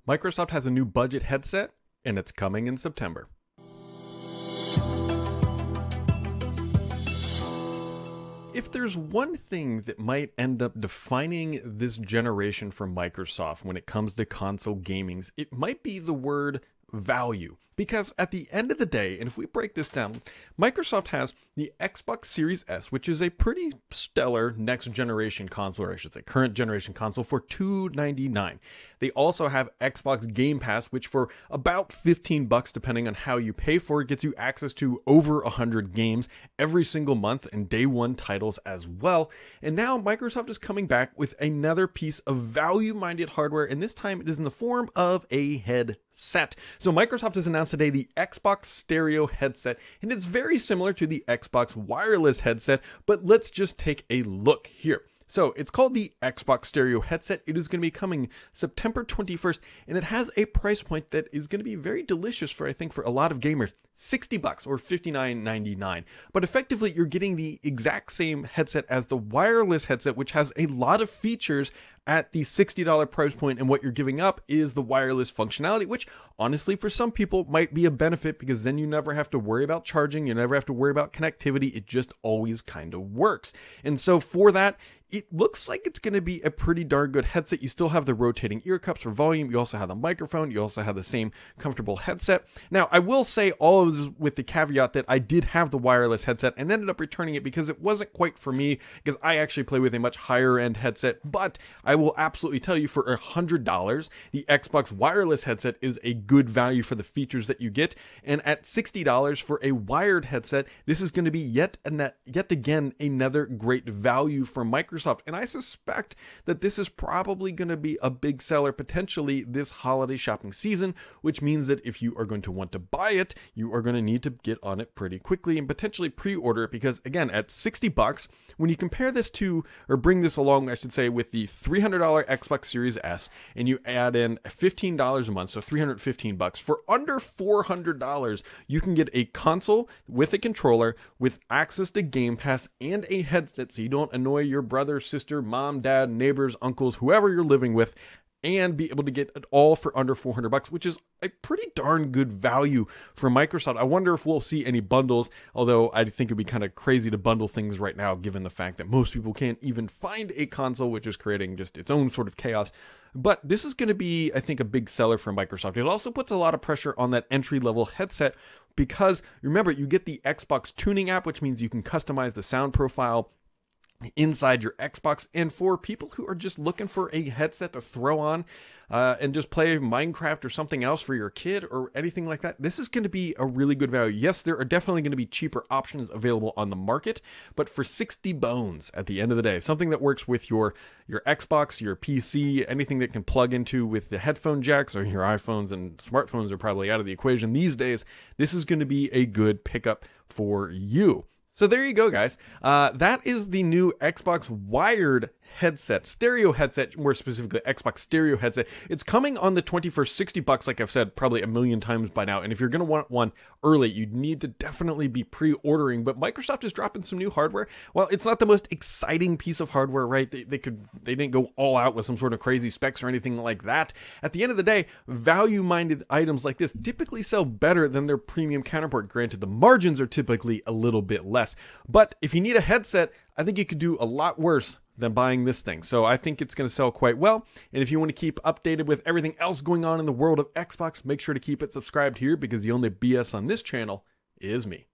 Microsoft has a new budget headset, and it's coming in September. If there's one thing that might end up defining this generation for Microsoft when it comes to console gaming, it might be the word value. Because at the end of the day, and if we break this down, Microsoft has the Xbox Series S, which is a pretty stellar next generation console, or I should say current generation console, for $299. They also have Xbox Game Pass, which for about $15, depending on how you pay for it, gets you access to over 100 games every single month and day one titles as well. And now Microsoft is coming back with another piece of value-minded hardware, and this time it is in the form of a headset. So Microsoft has announced today the Xbox Stereo headset, and it's very similar to the Xbox wireless headset, but let's just take a look here. So it's called the Xbox Stereo headset. It is going to be coming September 21st, and it has a price point that is going to be very delicious for, I think, for a lot of gamers. $60 or $59.99. But effectively, you're getting the exact same headset as the wireless headset, which has a lot of features at the $60 price point, and what you're giving up is the wireless functionality, which honestly for some people might be a benefit, because then you never have to worry about charging, you never have to worry about connectivity, it just always kind of works. And so for that, it looks like it's going to be a pretty darn good headset. You still have the rotating ear cups for volume, you also have the microphone, you also have the same comfortable headset. Now I will say all of this with the caveat that I did have the wireless headset and ended up returning it because it wasn't quite for me, because I actually play with a much higher end headset. But I will absolutely tell you, for $100, the Xbox wireless headset is a good value for the features that you get. And at $60 for a wired headset, this is going to be yet again another great value for Microsoft. And I suspect that this is probably going to be a big seller potentially this holiday shopping season, which means that if you are going to want to buy it, you are going to need to get on it pretty quickly and potentially pre-order it, because again, at $60, when you compare this to, or bring this along, I should say, with the $300 Xbox Series S, and you add in $15 a month, so $315, for under $400, you can get a console with a controller, with access to Game Pass, and a headset so you don't annoy your brother, sister, mom, dad, neighbors, uncles, whoever you're living with, and be able to get it all for under $400, which is a pretty darn good value for Microsoft. I wonder if we'll see any bundles, although I think it'd be kind of crazy to bundle things right now, given the fact that most people can't even find a console, which is creating just its own sort of chaos. But this is going to be, I think, a big seller for Microsoft. It also puts a lot of pressure on that entry-level headset, because remember, you get the Xbox tuning app, which means you can customize the sound profile inside your Xbox. And for people who are just looking for a headset to throw on and just play Minecraft or something else for your kid or anything like that, this is going to be a really good value. Yes, there are definitely going to be cheaper options available on the market, but for 60 bones at the end of the day, something that works with your Xbox, your PC, anything that can plug into with the headphone jacks, or your iPhones and smartphones are probably out of the equation these days, this is going to be a good pickup for you. So there you go, guys. That is the new Xbox wired headset, stereo headset, more specifically Xbox Stereo headset. It's coming on the 21st, $60, like I've said probably a million times by now. And if you're going to want one early, you need to definitely be pre-ordering. But Microsoft is dropping some new hardware. Well, it's not the most exciting piece of hardware, right? They didn't go all out with some sort of crazy specs or anything like that. At the end of the day, value-minded items like this typically sell better than their premium counterpart. Granted, the margins are typically a little bit less. But if you need a headset, I think you could do a lot worse than buying this thing. So I think it's going to sell quite well. And if you want to keep updated with everything else going on in the world of Xbox, make sure to keep it subscribed here, because the only BS on this channel is me.